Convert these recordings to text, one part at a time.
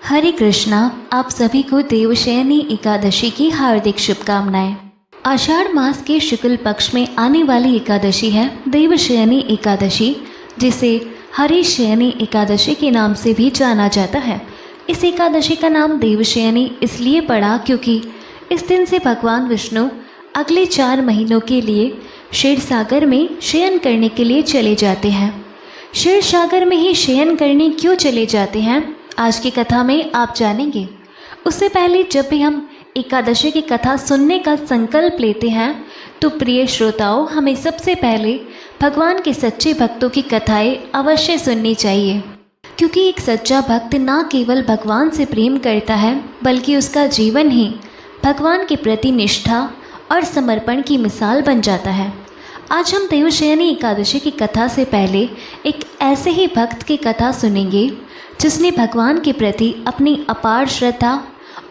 हरे कृष्णा। आप सभी को देवशयनी एकादशी की हार्दिक शुभकामनाएं। आषाढ़ मास के शुक्ल पक्ष में आने वाली एकादशी है देवशयनी एकादशी, जिसे हरिशयनी एकादशी के नाम से भी जाना जाता है। इस एकादशी का नाम देवशयनी इसलिए पड़ा क्योंकि इस दिन से भगवान विष्णु अगले 4 महीनों के लिए क्षीर सागर में शयन करने के लिए चले जाते हैं। क्षीर सागर में ही शयन करने क्यों चले जाते हैं, आज की कथा में आप जानेंगे। उससे पहले जब भी हम एकादशी की कथा सुनने का संकल्प लेते हैं तो प्रिय श्रोताओं, हमें सबसे पहले भगवान के सच्चे भक्तों की कथाएं अवश्य सुननी चाहिए, क्योंकि एक सच्चा भक्त ना केवल भगवान से प्रेम करता है बल्कि उसका जीवन ही भगवान के प्रति निष्ठा और समर्पण की मिसाल बन जाता है। आज हम देवशयनी एकादशी की कथा से पहले एक ऐसे ही भक्त की कथा सुनेंगे जिसने भगवान के प्रति अपनी अपार श्रद्धा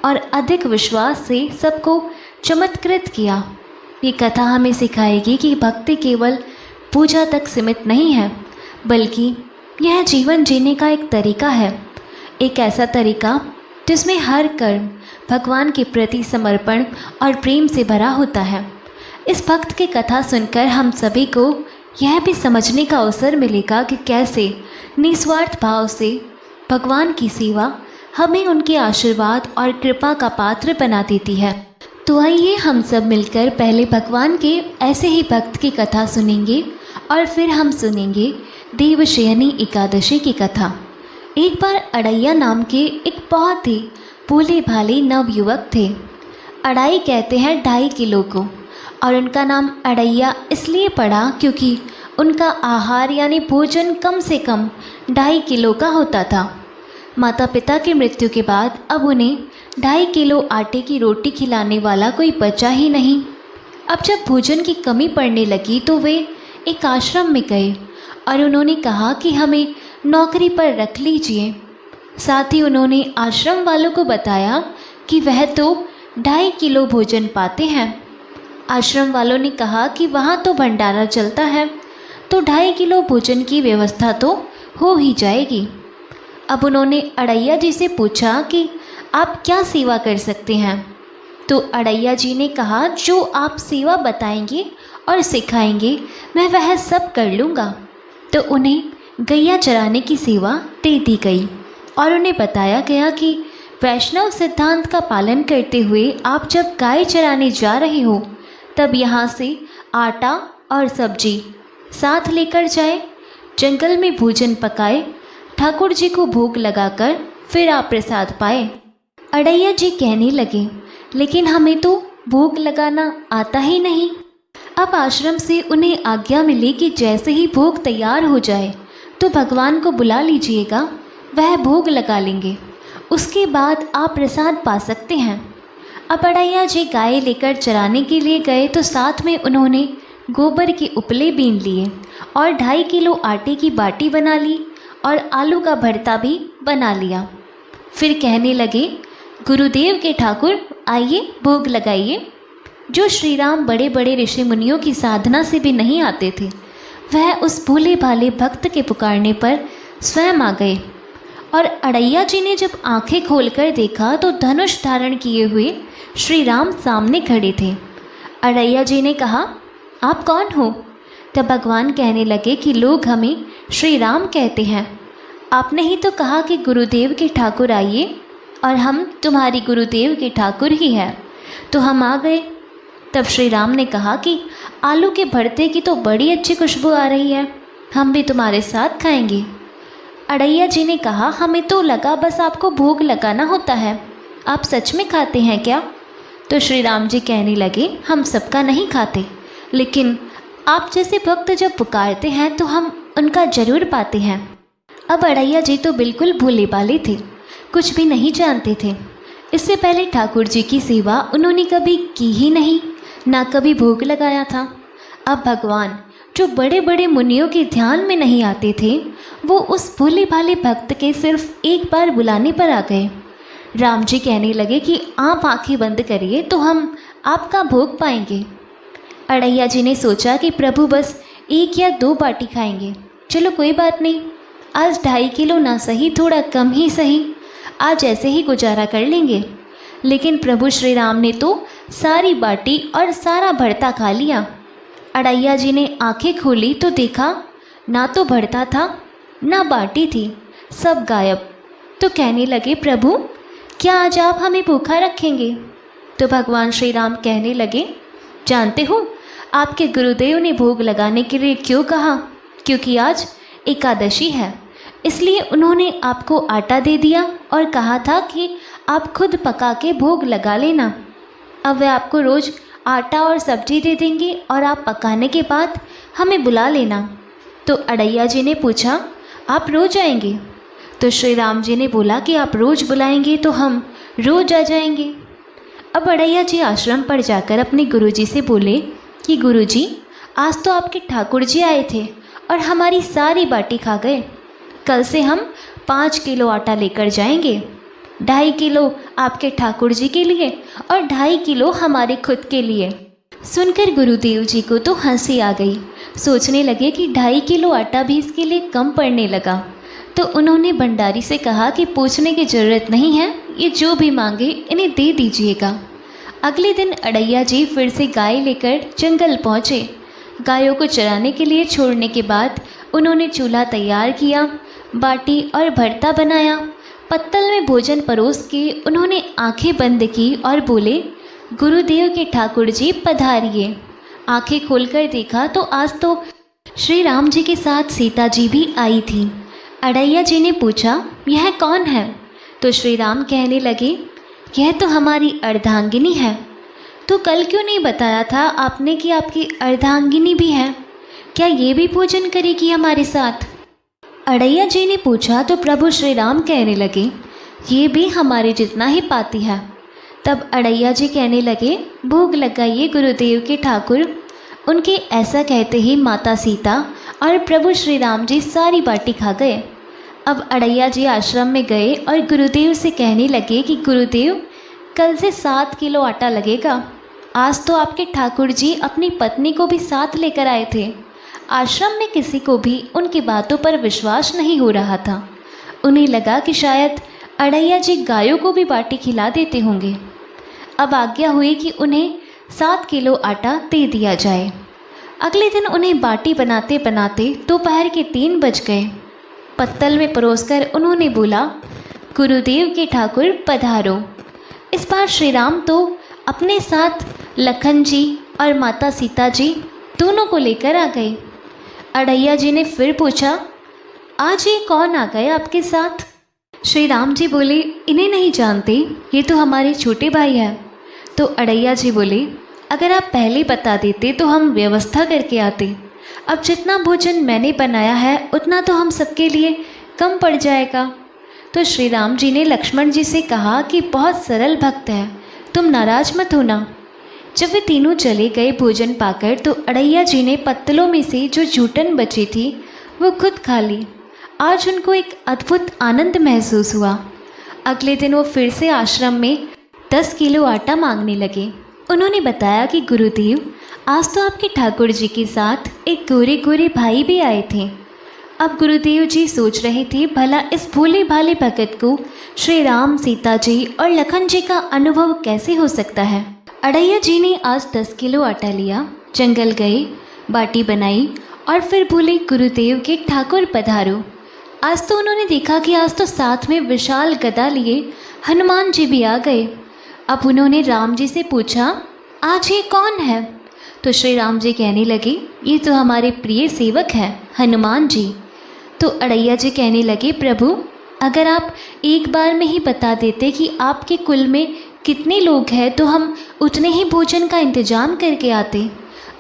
और अधिक विश्वास से सबको चमत्कृत किया। ये कथा हमें सिखाएगी कि भक्ति केवल पूजा तक सीमित नहीं है, बल्कि यह जीवन जीने का एक तरीका है, एक ऐसा तरीका जिसमें हर कर्म भगवान के प्रति समर्पण और प्रेम से भरा होता है। इस भक्त की कथा सुनकर हम सभी को यह भी समझने का अवसर मिलेगा कि कैसे निस्वार्थ भाव से भगवान की सेवा हमें उनके आशीर्वाद और कृपा का पात्र बना देती है। तो आइए हम सब मिलकर पहले भगवान के ऐसे ही भक्त की कथा सुनेंगे और फिर हम सुनेंगे देवशयनी एकादशी की कथा। एक बार अड़ैया नाम के एक बहुत ही भोले भाले नवयुवक थे। अड़ाई कहते हैं 2.5 किलो को, और उनका नाम अड़ैया इसलिए पड़ा क्योंकि उनका आहार यानी भोजन कम से कम 2.5 किलो का होता था। माता पिता की मृत्यु के बाद अब उन्हें 2.5 किलो आटे की रोटी खिलाने वाला कोई बचा ही नहीं। अब जब भोजन की कमी पड़ने लगी तो वे एक आश्रम में गए और उन्होंने कहा कि हमें नौकरी पर रख लीजिए। साथ ही उन्होंने आश्रम वालों को बताया कि वह तो 2.5 किलो भोजन पाते हैं। आश्रम वालों ने कहा कि वहाँ तो भंडारा चलता है, तो 2.5 किलो भोजन की व्यवस्था तो हो ही जाएगी। अब उन्होंने अड़ैया जी से पूछा कि आप क्या सेवा कर सकते हैं। तो अड़ैया जी ने कहा, जो आप सेवा बताएंगे और सिखाएंगे मैं वह सब कर लूँगा। तो उन्हें गैया चराने की सेवा दे दी गई और उन्हें बताया गया कि वैष्णव सिद्धांत का पालन करते हुए आप जब गाय चराने जा रहे हो तब यहाँ से आटा और सब्जी साथ लेकर जाए, जंगल में भोजन पकाए, ठाकुर जी को भोग लगाकर फिर आप प्रसाद पाए। अड़ैया जी कहने लगे, लेकिन हमें तो भोग लगाना आता ही नहीं। अब आश्रम से उन्हें आज्ञा मिली कि जैसे ही भोग तैयार हो जाए तो भगवान को बुला लीजिएगा, वह भोग लगा लेंगे, उसके बाद आप प्रसाद पा सकते हैं। अब अड़ैया जी गाय लेकर चराने के लिए गए तो साथ में उन्होंने गोबर के उपले बीन लिए और 2.5 किलो आटे की बाटी बना ली और आलू का भरता भी बना लिया। फिर कहने लगे, गुरुदेव के ठाकुर आइए भोग लगाइए। जो श्री राम बड़े बड़े ऋषि मुनियों की साधना से भी नहीं आते थे, वह उस भोले भाले भक्त के पुकारने पर स्वयं आ गए। और अड़ैया जी ने जब आंखें खोलकर देखा तो धनुष धारण किए हुए श्री राम सामने खड़े थे। अड़ैया जी ने कहा, आप कौन हो? तब भगवान कहने लगे कि लोग हमें श्री राम कहते हैं। आपने ही तो कहा कि गुरुदेव के ठाकुर आइए, और हम तुम्हारी गुरुदेव के ठाकुर ही हैं, तो हम आ गए। तब श्री राम ने कहा कि आलू के भरते की तो बड़ी अच्छी खुशबू आ रही है, हम भी तुम्हारे साथ खाएंगे। अड़ैया जी ने कहा, हमें तो लगा बस आपको भोग लगाना होता है, आप सच में खाते हैं क्या? तो श्री राम जी कहने लगे, हम सबका नहीं खाते, लेकिन आप जैसे भक्त जब पुकारते हैं तो हम उनका जरूर पाते हैं। अब अड़ैया जी तो बिल्कुल भोले भाले थे, कुछ भी नहीं जानते थे। इससे पहले ठाकुर जी की सेवा उन्होंने कभी की ही नहीं, ना कभी भोग लगाया था। अब भगवान जो बड़े बड़े मुनियों के ध्यान में नहीं आते थे, वो उस भोले भाले भक्त के सिर्फ एक बार बुलाने पर आ गए। राम जी कहने लगे कि आप आंखें बंद करिए तो हम आपका भोग पाएंगे। अड़ैया जी ने सोचा कि प्रभु बस 1 या 2 बाटी खाएंगे, चलो कोई बात नहीं, आज 2.5 किलो ना सही, थोड़ा कम ही सही, आज ऐसे ही गुजारा कर लेंगे। लेकिन प्रभु श्री राम ने तो सारी बाटी और सारा भरता खा लिया। अड़ैया जी ने आंखें खोली तो देखा ना तो भरता था ना बाटी थी, सब गायब। तो कहने लगे, प्रभु क्या आज आप हमें भूखा रखेंगे? तो भगवान श्री राम कहने लगे, जानते हो आपके गुरुदेव ने भोग लगाने के लिए क्यों कहा? क्योंकि आज एकादशी है, इसलिए उन्होंने आपको आटा दे दिया और कहा था कि आप खुद पका के भोग लगा लेना। अब वे आपको रोज़ आटा और सब्जी दे देंगे और आप पकाने के बाद हमें बुला लेना। तो अड़ैया जी ने पूछा, आप रोज़ आएंगे? तो श्री राम जी ने बोला कि आप रोज़ बुलाएंगे तो हम रोज़ आ जाएंगे। अब अड़ैया जी आश्रम पर जाकर अपने गुरुजी से बोले कि गुरुजी, आज तो आपके ठाकुर जी आए थे और हमारी सारी बाटी खा गए। कल से हम 5 किलो आटा लेकर जाएंगे, 2.5 किलो आपके ठाकुर जी के लिए और 2.5 किलो हमारे खुद के लिए। सुनकर गुरुदेव जी को तो हंसी आ गई। सोचने लगे कि 2.5 किलो आटा भी इसके लिए कम पड़ने लगा। तो उन्होंने भंडारी से कहा कि पूछने की ज़रूरत नहीं है, ये जो भी मांगे इन्हें दे दीजिएगा। अगले दिन अड़ैया जी फिर से गाय लेकर जंगल पहुँचे। गायों को चराने के लिए छोड़ने के बाद उन्होंने चूल्हा तैयार किया, बाटी और भरता बनाया। पत्तल में भोजन परोस के उन्होंने आंखें बंद की और बोले, गुरुदेव के ठाकुर जी पधारिए। आंखें खोलकर देखा तो आज तो श्री राम जी के साथ सीता जी भी आई थी। अड़ैया जी ने पूछा, यह कौन है? तो श्री राम कहने लगे, यह तो हमारी अर्धांगिनी है। तो कल क्यों नहीं बताया था आपने कि आपकी अर्धांगिनी भी है? क्या ये भी भोजन करेगी हमारे साथ? अड़ैया जी ने पूछा तो प्रभु श्री राम कहने लगे, ये भी हमारे जितना ही पाती है। तब अड़ैया जी कहने लगे, भोग लगाइए गुरुदेव के ठाकुर। उनके ऐसा कहते ही माता सीता और प्रभु श्री राम जी सारी बाटी खा गए। अब अड़ैया जी आश्रम में गए और गुरुदेव से कहने लगे कि गुरुदेव, कल से 7 किलो आटा लगेगा। आज तो आपके ठाकुर जी अपनी पत्नी को भी साथ लेकर आए थे। आश्रम में किसी को भी उनकी बातों पर विश्वास नहीं हो रहा था। उन्हें लगा कि शायद अड़ैया जी गायों को भी बाटी खिला देते होंगे। अब आज्ञा हुई कि उन्हें 7 किलो आटा दे दिया जाए। अगले दिन उन्हें बाटी बनाते बनाते दोपहर के 3 बज गए। पत्तल में परोसकर उन्होंने बोला, गुरुदेव के ठाकुर पधारो। इस बार श्री राम तो अपने साथ लखन जी और माता सीता जी दोनों को लेकर आ गए। अड़ैया जी ने फिर पूछा, आज ये कौन आ गए आपके साथ? श्री राम जी बोले, इन्हें नहीं जानते, ये तो हमारे छोटे भाई हैं। तो अड़ैया जी बोले, अगर आप पहले बता देते तो हम व्यवस्था करके आते। अब जितना भोजन मैंने बनाया है उतना तो हम सबके लिए कम पड़ जाएगा। तो श्री राम जी ने लक्ष्मण जी से कहा कि बहुत सरल भक्त है, तुम नाराज मत होना। जब वे तीनों चले गए भोजन पाकर तो अड़ैया जी ने पत्तलों में से जो जूठन बची थी वो खुद खा ली। आज उनको एक अद्भुत आनंद महसूस हुआ। अगले दिन वो फिर से आश्रम में 10 किलो आटा मांगने लगे। उन्होंने बताया कि गुरुदेव, आज तो आपके ठाकुर जी के साथ एक गोरे गोरे भाई भी आए थे। अब गुरुदेव जी सोच रहे थे, भला इस भोले भाले भगत को श्री राम, सीता जी और लखन जी का अनुभव कैसे हो सकता है। अड़ैया जी ने आज 10 किलो आटा लिया, जंगल गए, बाटी बनाई और फिर बोले, गुरुदेव के ठाकुर पधारो। आज तो उन्होंने देखा कि आज तो साथ में विशाल गदा लिए हनुमान जी भी आ गए। अब उन्होंने राम जी से पूछा, आज ये कौन है? तो श्री राम जी कहने लगे, ये तो हमारे प्रिय सेवक हैं हनुमान जी। तो अड़ैया जी कहने लगे, प्रभु अगर आप एक बार में ही बता देते कि आपके कुल में कितने लोग हैं तो हम उतने ही भोजन का इंतजाम करके आते।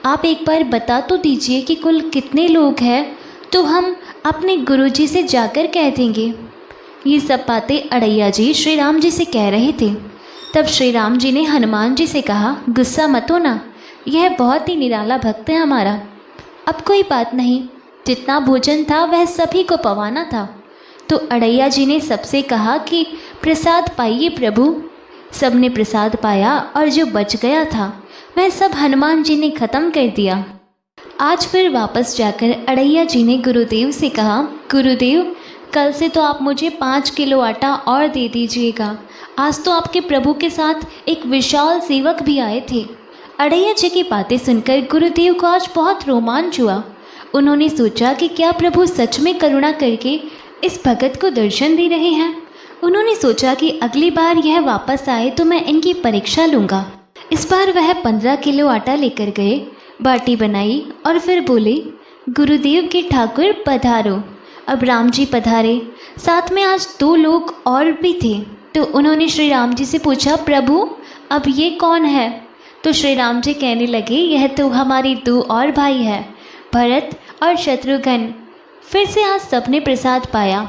आप एक बार बता तो दीजिए कि कुल कितने लोग हैं, तो हम अपने गुरुजी से जाकर कह देंगे। ये सब बातें अड़ैया जी श्री राम जी से कह रहे थे। तब श्री राम जी ने हनुमान जी से कहा, गुस्सा मत होना, यह बहुत ही निराला भक्त है हमारा। अब कोई बात नहीं, जितना भोजन था वह सभी को पवाना था। तो अड़ैया जी ने सबसे कहा कि प्रसाद पाइए प्रभु। सबने प्रसाद पाया और जो बच गया था वह सब हनुमान जी ने ख़त्म कर दिया। आज फिर वापस जाकर अड़ैया जी ने गुरुदेव से कहा, गुरुदेव कल से तो आप मुझे 5 किलो आटा और दे दीजिएगा। आज तो आपके प्रभु के साथ एक विशाल सेवक भी आए थे। अड़ैया जी की बातें सुनकर गुरुदेव को आज बहुत रोमांच हुआ। उन्होंने सोचा कि क्या प्रभु सच में करुणा करके इस भगत को दर्शन दे रहे हैं। उन्होंने सोचा कि अगली बार यह वापस आए तो मैं इनकी परीक्षा लूँगा। इस बार वह 15 किलो आटा लेकर गए, बाटी बनाई और फिर बोले, गुरुदेव के ठाकुर पधारो। अब राम जी पधारे। साथ में आज 2 लोग और भी थे। तो उन्होंने श्री राम जी से पूछा, प्रभु अब ये कौन है? तो श्री राम जी कहने लगे, यह तो हमारे 2 और भाई हैं, भरत और शत्रुघ्न। फिर से आज सबने प्रसाद पाया।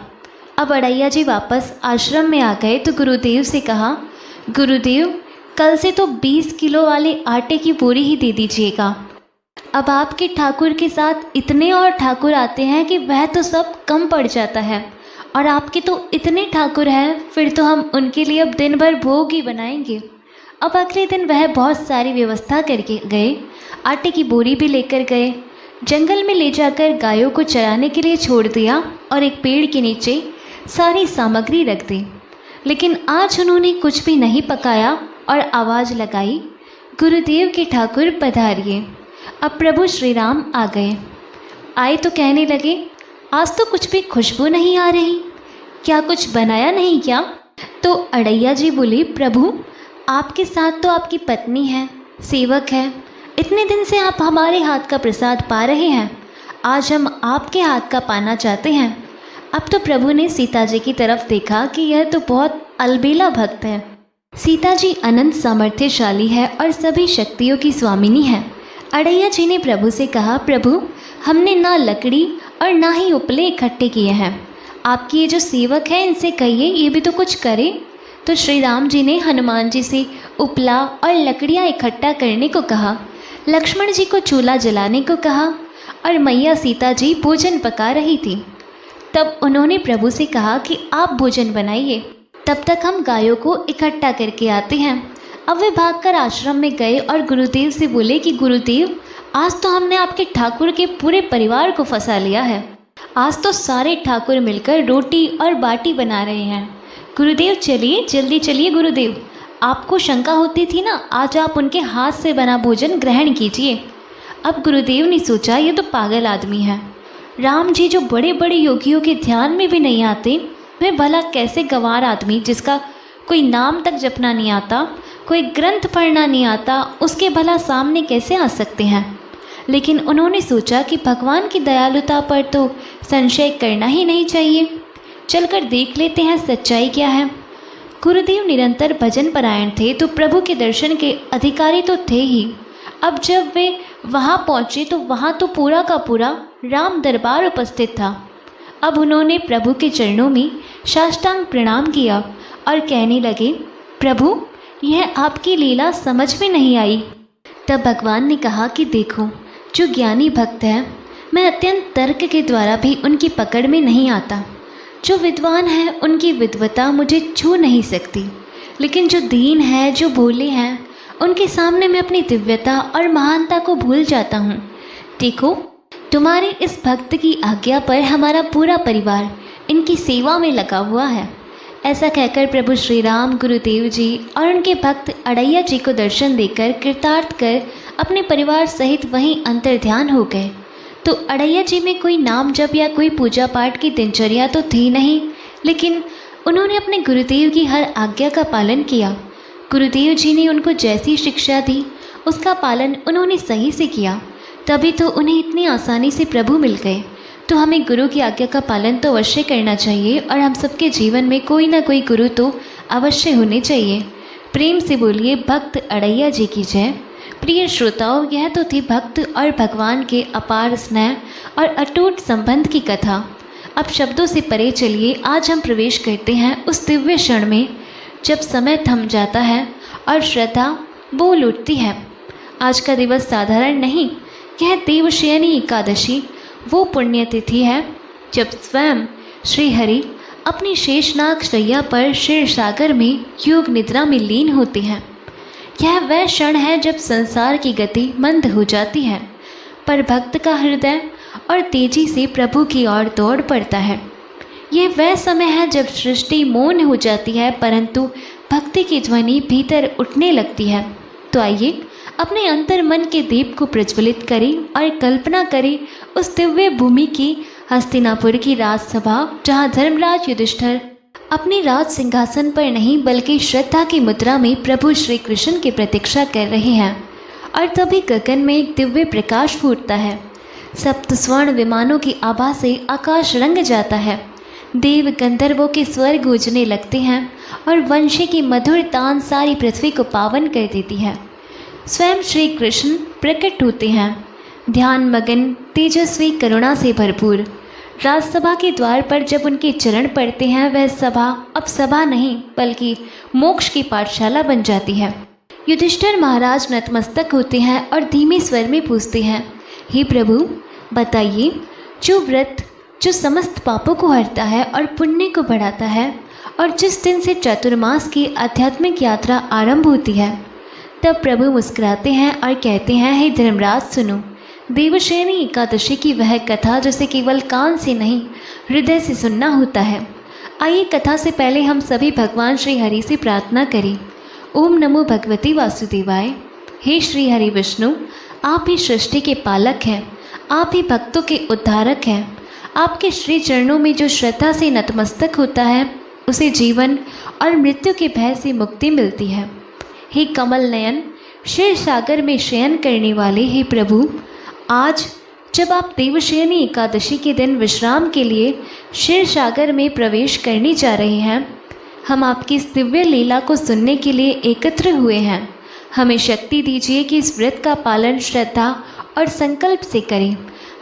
अब अड़ैया जी वापस आश्रम में आ गए तो गुरुदेव से कहा, गुरुदेव कल से तो 20 किलो वाले आटे की बोरी ही दे दीजिएगा। अब आपके ठाकुर के साथ इतने और ठाकुर आते हैं कि वह तो सब कम पड़ जाता है, और आपके तो इतने ठाकुर हैं, फिर तो हम उनके लिए अब दिन भर भोग ही बनाएंगे। अब अगले दिन वह बहुत सारी व्यवस्था करके गए। आटे की बोरी भी लेकर गए। जंगल में ले जाकर गायों को चराने के लिए छोड़ दिया और एक पेड़ के नीचे सारी सामग्री रख दी। लेकिन आज उन्होंने कुछ भी नहीं पकाया और आवाज़ लगाई, गुरुदेव के ठाकुर पधारिए। अब प्रभु श्री राम आ गए। आए तो कहने लगे, आज तो कुछ भी खुशबू नहीं आ रही, क्या कुछ बनाया नहीं क्या? तो अड़ैया जी बोली, प्रभु आपके साथ तो आपकी पत्नी है, सेवक है। इतने दिन से आप हमारे हाथ का प्रसाद पा रहे हैं, आज हम आपके हाथ का पाना चाहते हैं। अब तो प्रभु ने सीता जी की तरफ देखा कि यह तो बहुत अलबेला भक्त है। सीता जी अनंत सामर्थ्यशाली है और सभी शक्तियों की स्वामिनी है। अड़ैया जी ने प्रभु से कहा, प्रभु हमने ना लकड़ी और ना ही उपले इकट्ठे किए हैं, आपकी ये जो सेवक है इनसे कहिए ये भी तो कुछ करे। तो श्री राम जी ने हनुमान जी से उपला और लकड़ियाँ इकट्ठा करने को कहा, लक्ष्मण जी को चूल्हा जलाने को कहा और मैया सीता जी भोजन पका रही थी। तब उन्होंने प्रभु से कहा कि आप भोजन बनाइए, तब तक हम गायों को इकट्ठा करके आते हैं। अब वे भागकर आश्रम में गए और गुरुदेव से बोले कि गुरुदेव आज तो हमने आपके ठाकुर के पूरे परिवार को फंसा लिया है। आज तो सारे ठाकुर मिलकर रोटी और बाटी बना रहे हैं। गुरुदेव चलिए, जल्दी चलिए गुरुदेव, आपको शंका होती थी ना, आज आप उनके हाथ से बना भोजन ग्रहण कीजिए। अब गुरुदेव ने सोचा, ये तो पागल आदमी है। राम जी जो बड़े बड़े योगियों के ध्यान में भी नहीं आते, वे भला कैसे गंवार आदमी जिसका कोई नाम तक जपना नहीं आता, कोई ग्रंथ पढ़ना नहीं आता, उसके भला सामने कैसे आ सकते हैं। लेकिन उन्होंने सोचा कि भगवान की दयालुता पर तो संशय करना ही नहीं चाहिए, चलकर देख लेते हैं सच्चाई क्या है। गुरुदेव निरंतर भजन परायण थे तो प्रभु के दर्शन के अधिकारी तो थे ही। अब जब वे वहाँ पहुँचे तो वहाँ तो पूरा का पूरा राम दरबार उपस्थित था। अब उन्होंने प्रभु के चरणों में साष्टांग प्रणाम किया और कहने लगे, प्रभु यह आपकी लीला समझ में नहीं आई। तब भगवान ने कहा कि देखो, जो ज्ञानी भक्त है मैं अत्यंत तर्क के द्वारा भी उनकी पकड़ में नहीं आता। जो विद्वान है उनकी विद्वता मुझे छू नहीं सकती, लेकिन जो दीन है, जो भोले हैं, उनके सामने मैं अपनी दिव्यता और महानता को भूल जाता हूँ। देखो, तुम्हारे इस भक्त की आज्ञा पर हमारा पूरा परिवार इनकी सेवा में लगा हुआ है। ऐसा कहकर प्रभु श्री राम, गुरुदेव जी और उनके भक्त अड़ैया जी को दर्शन देकर कृतार्थ कर अपने परिवार सहित वहीं अंतर्ध्यान हो गए। तो अड़ैया जी में कोई नाम जप या कोई पूजा पाठ की दिनचर्या तो थी नहीं, लेकिन उन्होंने अपने गुरुदेव की हर आज्ञा का पालन किया। गुरुदेव जी ने उनको जैसी शिक्षा दी उसका पालन उन्होंने सही से किया, तभी तो उन्हें इतनी आसानी से प्रभु मिल गए। तो हमें गुरु की आज्ञा का पालन तो अवश्य करना चाहिए और हम सबके जीवन में कोई ना कोई गुरु तो अवश्य होने चाहिए। प्रेम से बोलिए भक्त अड़ैया जी की जय। प्रिय श्रोताओं, यह तो थी भक्त और भगवान के अपार स्नेह और अटूट संबंध की कथा। अब शब्दों से परे चलिए, आज हम प्रवेश करते हैं उस दिव्य क्षण में जब समय थम जाता है और श्रद्धा बोल उठती है। आज का दिवस साधारण नहीं, यह देवशयनी एकादशी वो पुण्यतिथि है जब स्वयं श्री हरि अपनी शेषनाग शैया पर क्षीर सागर में योग निद्रा में लीन होते हैं। यह वह क्षण है जब संसार की गति मंद हो जाती है, पर भक्त का हृदय और तेजी से प्रभु की ओर दौड़ पड़ता है। ये वह समय है जब सृष्टि मौन हो जाती है, परंतु भक्ति की ध्वनि भीतर उठने लगती है। तो आइए अपने अंतर मन के दीप को प्रज्वलित करें और कल्पना करें उस दिव्य भूमि की, हस्तिनापुर की राजसभा, जहाँ धर्मराज युधिष्ठिर अपने राज सिंहासन पर नहीं बल्कि श्रद्धा की मुद्रा में प्रभु श्री कृष्ण की प्रतीक्षा कर रहे हैं। और तभी गगन में एक दिव्य प्रकाश फूटता है। सप्त स्वर्ण विमानों की आभा से आकाश रंग जाता है। देव गंधर्वों के स्वर गूंजने लगते हैं और वंशी की मधुर तान सारी पृथ्वी को पावन कर देती है। स्वयं श्री कृष्ण प्रकट होते हैं, ध्यान मगन, तेजस्वी, करुणा से भरपूर। राजसभा के द्वार पर जब उनके चरण पड़ते हैं, वह सभा अब सभा नहीं बल्कि मोक्ष की पाठशाला बन जाती है। युधिष्ठिर महाराज नतमस्तक होते हैं और धीमे स्वर में पूछते हैं, हे प्रभु, बताइए, जो व्रत जो समस्त पापों को हरता है और पुण्य को बढ़ाता है, और जिस दिन से चातुर्मास की आध्यात्मिक यात्रा आरंभ होती है, तब प्रभु मुस्कुराते हैं और कहते हैं, हे धर्मराज सुनो, देवशयनी एकादशी की वह कथा जिसे केवल कान से नहीं हृदय से सुनना होता है। आइए कथा से पहले हम सभी भगवान श्री हरि से प्रार्थना करें। ओम नमो भगवती वासुदेवाय। हे श्री हरि विष्णु, आप ही सृष्टि के पालक हैं, आप ही भक्तों के उद्धारक हैं। आपके श्री चरणों में जो श्रद्धा से नतमस्तक होता है, उसे जीवन और मृत्यु के भय से मुक्ति मिलती है। हे कमल नयन, क्षीर सागर में शयन करने वाले हे प्रभु, आज जब आप देवशयनी एकादशी के दिन विश्राम के लिए क्षीर सागर में प्रवेश करने जा रहे हैं, हम आपकी इस दिव्य लीला को सुनने के लिए एकत्र हुए हैं। हमें शक्ति दीजिए कि इस व्रत का पालन श्रद्धा और संकल्प से करें।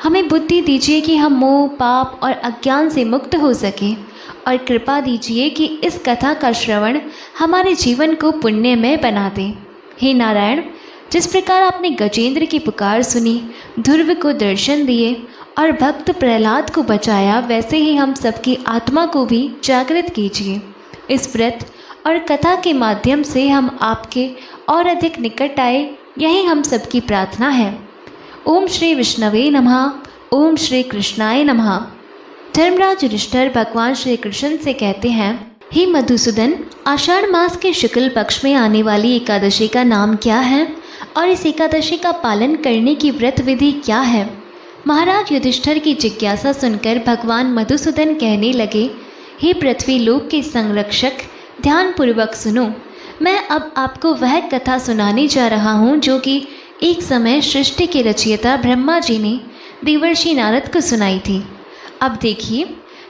हमें बुद्धि दीजिए कि हम मोह, पाप और अज्ञान से मुक्त हो सकें, और कृपा दीजिए कि इस कथा का श्रवण हमारे जीवन को पुण्यमय बना दे। हे नारायण, जिस प्रकार आपने गजेंद्र की पुकार सुनी, ध्रुव को दर्शन दिए और भक्त प्रहलाद को बचाया, वैसे ही हम सबकी आत्मा को भी जागृत कीजिए। इस व्रत और कथा के माध्यम से हम आपके और अधिक निकट आए, यही हम सबकी प्रार्थना है। ओम श्री विष्णवे नमः। ओम श्री कृष्णाय नमः। धर्मराज युधिष्ठिर भगवान श्री कृष्ण से कहते हैं, हे मधुसूदन, आषाढ़ मास के शुक्ल पक्ष में आने वाली एकादशी का नाम क्या है और इस एकादशी का पालन करने की व्रत विधि क्या है? महाराज युधिष्ठिर की जिज्ञासा सुनकर भगवान मधुसूदन कहने लगे, हे पृथ्वी लोक के संरक्षक, ध्यानपूर्वक सुनो। मैं अब आपको वह कथा सुनाने जा रहा हूँ जो कि एक समय सृष्टि के रचयिता ब्रह्मा जी ने देवर्षि नारद को सुनाई थी। अब देखिए,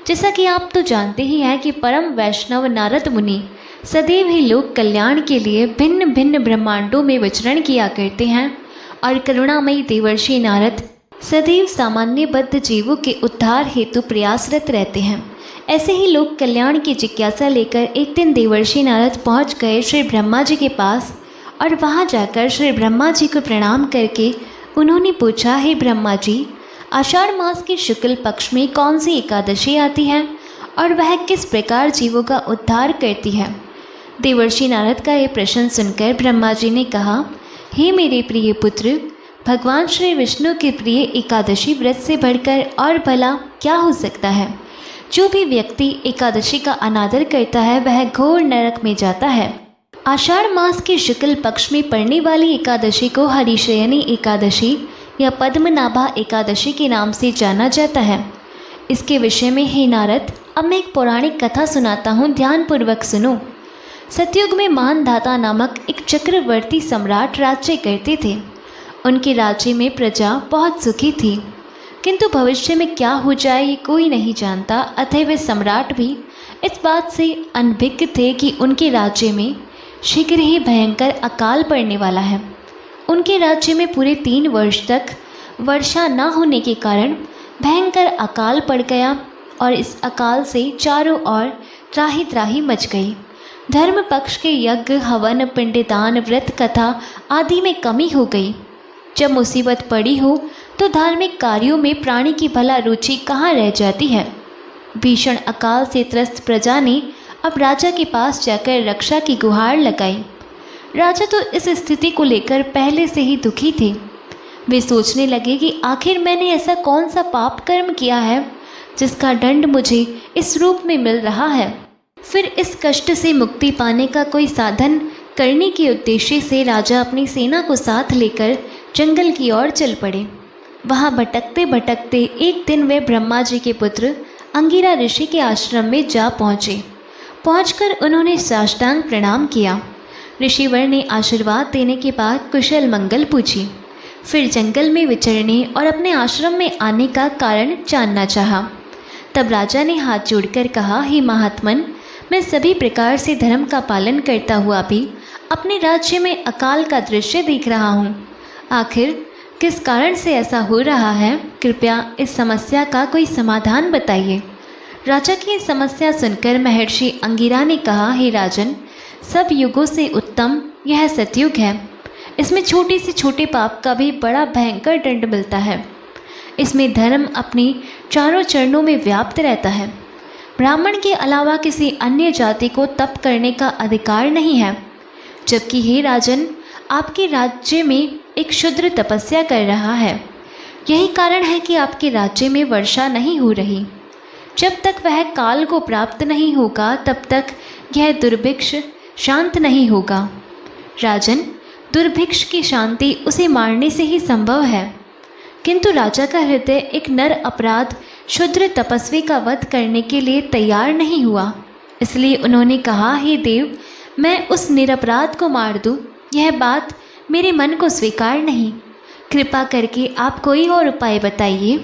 जैसा कि आप तो जानते ही हैं कि परम वैष्णव नारद मुनि सदैव ही लोक कल्याण के लिए भिन्न भिन्न ब्रह्मांडों में विचरण किया करते हैं, और करुणामयी देवर्षि नारद सदैव सामान्यबद्ध जीवों के उद्धार हेतु प्रयासरत रहते हैं। ऐसे ही लोक कल्याण की जिज्ञासा लेकर एक दिन देवर्षि नारद पहुंच गए श्री ब्रह्मा जी के पास, और वहां जाकर श्री ब्रह्मा जी को प्रणाम करके उन्होंने पूछा, हे ब्रह्मा जी, आषाढ़ मास के शुक्ल पक्ष में कौन सी एकादशी आती है और वह किस प्रकार जीवों का उद्धार करती है? देवर्षि नारद का यह प्रश्न सुनकर ब्रह्मा जी ने कहा, हे मेरे प्रिय पुत्र, भगवान श्री विष्णु के प्रिय एकादशी व्रत से बढ़कर और भला क्या हो सकता है? जो भी व्यक्ति एकादशी का अनादर करता है वह घोर नरक में जाता है। आषाढ़ मास के शुक्ल पक्ष में पड़ने वाली एकादशी को हरिशयनी एकादशी या पद्मनाभा एकादशी के नाम से जाना जाता है। इसके विषय में हे नारद, अब मैं एक पौराणिक कथा सुनाता हूँ, ध्यानपूर्वक सुनो। सतयुग में मानधाता नामक एक चक्रवर्ती सम्राट राज्य करते थे। उनके राज्य में प्रजा बहुत सुखी थी, किंतु भविष्य में क्या हो जाए ये कोई नहीं जानता। अतः वे सम्राट भी इस बात से अनभिज्ञ थे कि उनके राज्य में शीघ्र ही भयंकर अकाल पड़ने वाला है। उनके राज्य में पूरे 3 वर्ष तक वर्षा न होने के कारण भयंकर अकाल पड़ गया, और इस अकाल से चारों ओर त्राही त्राही मच गई। धर्म पक्ष के यज्ञ, हवन, पिंडदान, व्रत कथा आदि में कमी हो गई। जब मुसीबत पड़ी हो तो धार्मिक कार्यों में प्राणी की भला रुचि कहाँ रह जाती है। भीषण अकाल से त्रस्त प्रजा ने अब राजा के पास जाकर रक्षा की गुहार लगाई। राजा तो इस स्थिति को लेकर पहले से ही दुखी थे। वे सोचने लगे कि आखिर मैंने ऐसा कौन सा पाप कर्म किया है जिसका दंड मुझे इस रूप में मिल रहा है। फिर इस कष्ट से मुक्ति पाने का कोई साधन करने के उद्देश्य से राजा अपनी सेना को साथ लेकर जंगल की ओर चल पड़े। वहाँ भटकते भटकते एक दिन वे ब्रह्मा जी के पुत्र अंगिरा ऋषि के आश्रम में जा पहुँचे। पहुंचकर उन्होंने साष्टांग प्रणाम किया। ऋषिवर ने आशीर्वाद देने के बाद कुशल मंगल पूछी। फिर जंगल में विचरने और अपने आश्रम में आने का कारण जानना चाहा। तब राजा ने हाथ जोड़कर कहा, हे महात्मन, मैं सभी प्रकार से धर्म का पालन करता हुआ भी अपने राज्य में अकाल का दृश्य देख रहा हूँ। आखिर किस कारण से ऐसा हो रहा है? कृपया इस समस्या का कोई समाधान बताइए। राजा की समस्या सुनकर महर्षि अंगिरा ने कहा, हे राजन, सब युगों से उत्तम यह सतयुग है। इसमें छोटे से छोटे पाप का भी बड़ा भयंकर दंड मिलता है। इसमें धर्म अपने चारों चरणों में व्याप्त रहता है। ब्राह्मण के अलावा किसी अन्य जाति को तप करने का अधिकार नहीं है। जबकि हे राजन, आपके राज्य में एक शूद्र तपस्या कर रहा है। यही कारण है कि आपके राज्य में वर्षा नहीं हो रही। जब तक वह काल को प्राप्त नहीं होगा तब तक यह दुर्भिक्ष शांत नहीं होगा। राजन, दुर्भिक्ष की शांति उसे मारने से ही संभव है। किंतु राजा का हृदय एक नर अपराध शूद्र तपस्वी का वध करने के लिए तैयार नहीं हुआ। इसलिए उन्होंने कहा, हे देव, मैं उस निरपराध को मार दूं, यह बात मेरे मन को स्वीकार नहीं। कृपा करके आप कोई और उपाय बताइए।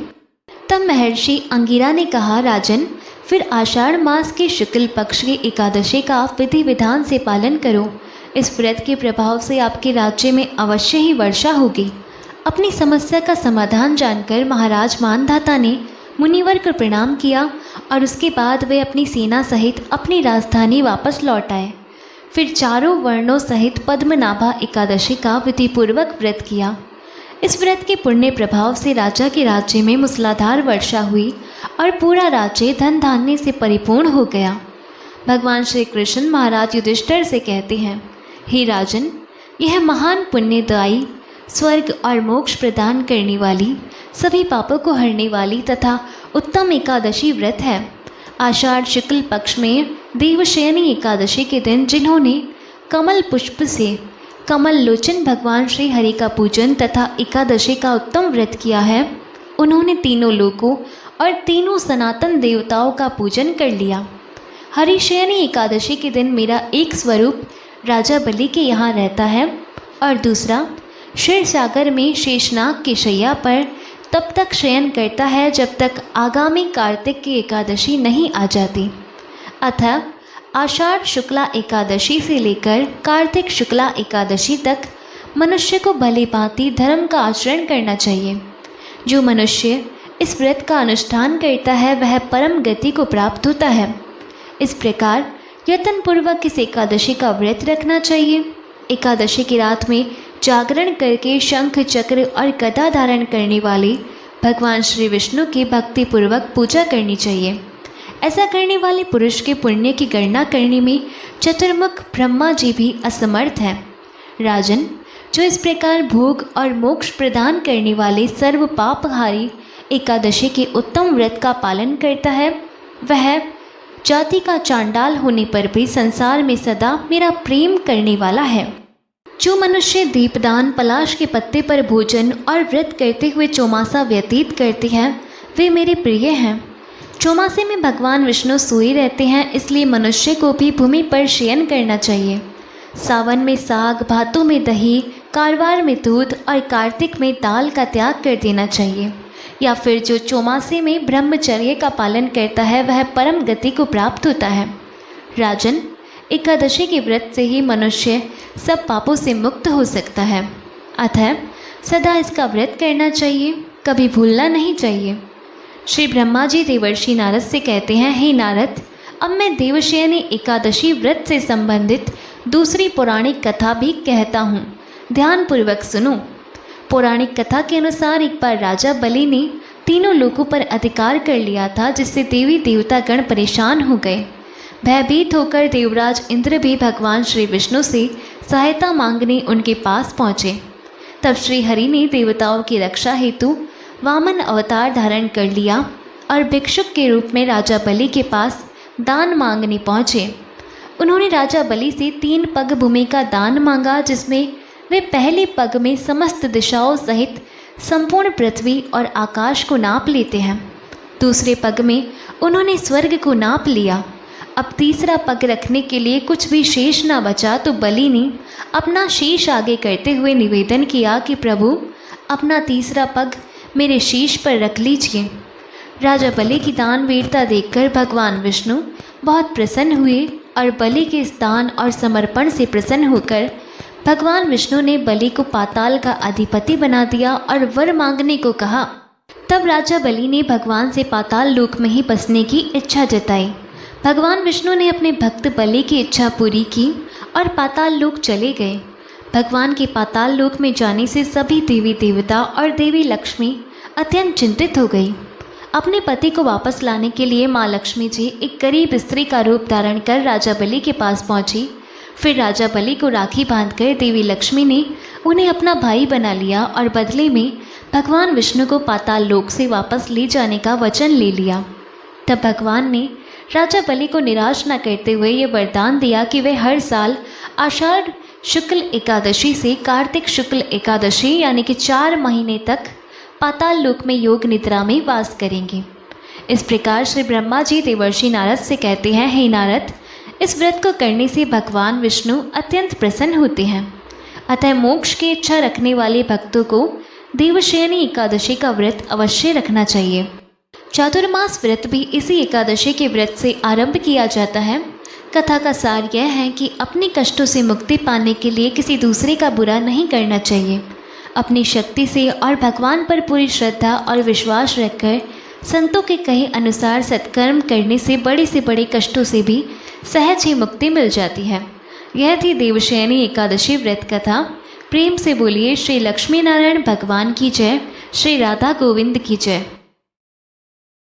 तब महर्षि अंगिरा ने कहा, राजन, फिर आषाढ़ मास के शुक्ल पक्ष की एकादशी का आप विधि विधान से पालन करो। इस व्रत के प्रभाव से आपके राज्य में अवश्य ही वर्षा होगी। अपनी समस्या का समाधान जानकर महाराज मानधाता ने मुनिवर को प्रणाम किया और उसके बाद वे अपनी सेना सहित अपनी राजधानी वापस लौट आए। फिर चारों वर्णों सहित पद्मनाभा एकादशी का विधिपूर्वक व्रत किया। इस व्रत के पुण्य प्रभाव से राजा के राज्य में मूसलाधार वर्षा हुई और पूरा राज्य धन धान्य से परिपूर्ण हो गया। भगवान श्री कृष्ण महाराज युधिष्ठिर से कहते हैं, हे राजन, यह महान पुण्यदायी, स्वर्ग और मोक्ष प्रदान करने वाली, सभी पापों को हरने वाली तथा उत्तम एकादशी व्रत है। आषाढ़ शुक्ल पक्ष में देवशयनी एकादशी के दिन जिन्होंने कमल पुष्प से कमल लोचन भगवान श्री हरि का पूजन तथा एकादशी का उत्तम व्रत किया है, उन्होंने तीनों लोकों और तीनों सनातन देवताओं का पूजन कर लिया। हरिशयनी एकादशी के दिन मेरा एक स्वरूप राजा बलि के यहाँ रहता है और दूसरा क्षीर सागर में शेषनाग की शैया पर तब तक शयन करता है जब तक आगामी कार्तिक की एकादशी नहीं आ जाती। अतः आषाढ़ शुक्ला एकादशी से लेकर कार्तिक शुक्ला एकादशी तक मनुष्य को भली भांति धर्म का आचरण करना चाहिए। जो मनुष्य इस व्रत का अनुष्ठान करता है वह परम गति को प्राप्त होता है। इस प्रकार यत्नपूर्वक इस एकादशी का व्रत रखना चाहिए। एकादशी की रात में जागरण करके शंख चक्र और गदा धारण करने वाले भगवान श्री विष्णु की भक्तिपूर्वक पूजा करनी चाहिए। ऐसा करने वाले पुरुष के पुण्य की गणना करने में चतुर्मुख ब्रह्मा जी भी असमर्थ हैं। राजन, जो इस प्रकार भोग और मोक्ष प्रदान करने वाले सर्व पापहारी एकादशी के उत्तम व्रत का पालन करता है, वह जाति का चांडाल होने पर भी संसार में सदा मेरा प्रेम करने वाला है। जो मनुष्य दीपदान, पलाश के पत्ते पर भोजन और व्रत करते हुए चौमासा व्यतीत करते हैं, वे मेरे प्रिय हैं। चौमासे में भगवान विष्णु सोए रहते हैं, इसलिए मनुष्य को भी भूमि पर शयन करना चाहिए। सावन में साग, भादों में दही, कारवार में दूध और कार्तिक में दाल का त्याग कर देना चाहिए। या फिर जो चौमासे में ब्रह्मचर्य का पालन करता है वह परम गति को प्राप्त होता है। राजन, एकादशी के व्रत से ही मनुष्य सब पापों से मुक्त हो सकता है। अतः सदा इसका व्रत करना चाहिए, कभी भूलना नहीं चाहिए। श्री ब्रह्मा जी देवर्षि नारद से कहते हैं, हे नारद, अब मैं देवशयनी एकादशी व्रत से संबंधित दूसरी पौराणिक कथा भी कहता हूँ, ध्यानपूर्वक सुनो। पौराणिक कथा के अनुसार एक बार राजा बलि ने तीनों लोकों पर अधिकार कर लिया था, जिससे देवी देवतागण परेशान हो गए। भयभीत होकर देवराज इंद्र भी भगवान श्री विष्णु से सहायता मांगने उनके पास पहुँचे। तब श्री हरि ने देवताओं की रक्षा हेतु वामन अवतार धारण कर लिया और भिक्षुक के रूप में राजा बलि के पास दान मांगने पहुँचे। उन्होंने राजा बलि से 3 पग भूमि का दान मांगा, जिसमें वे पहले पग में समस्त दिशाओं सहित संपूर्ण पृथ्वी और आकाश को नाप लेते हैं। दूसरे पग में उन्होंने स्वर्ग को नाप लिया। अब तीसरा पग रखने के लिए कुछ भी शेष ना बचा तो बलि ने अपना शीश आगे करते हुए निवेदन किया कि प्रभु, अपना तीसरा पग मेरे शीश पर रख लीजिए। राजा बलि की दानवीरता देखकर भगवान विष्णु बहुत प्रसन्न हुए और बलि के इस दान और समर्पण से प्रसन्न होकर भगवान विष्णु ने बलि को पाताल का अधिपति बना दिया और वर मांगने को कहा। तब राजा बलि ने भगवान से पाताल लोक में ही बसने की इच्छा जताई। भगवान विष्णु ने अपने भक्त बलि की इच्छा पूरी की और पाताल लोक चले गए। भगवान के पाताल लोक में जाने से सभी देवी देवता और देवी लक्ष्मी अत्यंत चिंतित हो गई। अपने पति को वापस लाने के लिए माँ लक्ष्मी जी एक गरीब स्त्री का रूप धारण कर राजा बलि के पास पहुंची। फिर राजा बलि को राखी बांधकर देवी लक्ष्मी ने उन्हें अपना भाई बना लिया और बदले में भगवान विष्णु को पाताल लोक से वापस ले जाने का वचन ले लिया। तब भगवान ने राजा बलि को निराश न करते हुए ये वरदान दिया कि वे हर साल आषाढ़ शुक्ल एकादशी से कार्तिक शुक्ल एकादशी यानी कि 4 महीने तक पाताल लोक में योग निद्रा में वास करेंगे। इस प्रकार श्री ब्रह्मा जी देवर्षि नारद से कहते हैं, हे नारद, इस व्रत को करने से भगवान विष्णु अत्यंत प्रसन्न होते हैं। अतः मोक्ष की इच्छा रखने वाले भक्तों को देवशयनी एकादशी का व्रत अवश्य रखना चाहिए। चातुर्मास व्रत भी इसी एकादशी के व्रत से आरंभ किया जाता है। कथा का सार यह है कि अपने कष्टों से मुक्ति पाने के लिए किसी दूसरे का बुरा नहीं करना चाहिए। अपनी शक्ति से और भगवान पर पूरी श्रद्धा और विश्वास रखकर संतों के कहे अनुसार सत्कर्म करने से बड़े कष्टों से भी सहज ही मुक्ति मिल जाती है। यह थी देवशयनी एकादशी व्रत कथा। प्रेम से बोलिए श्री लक्ष्मी नारायण भगवान की जय, श्री राधा गोविंद की जय।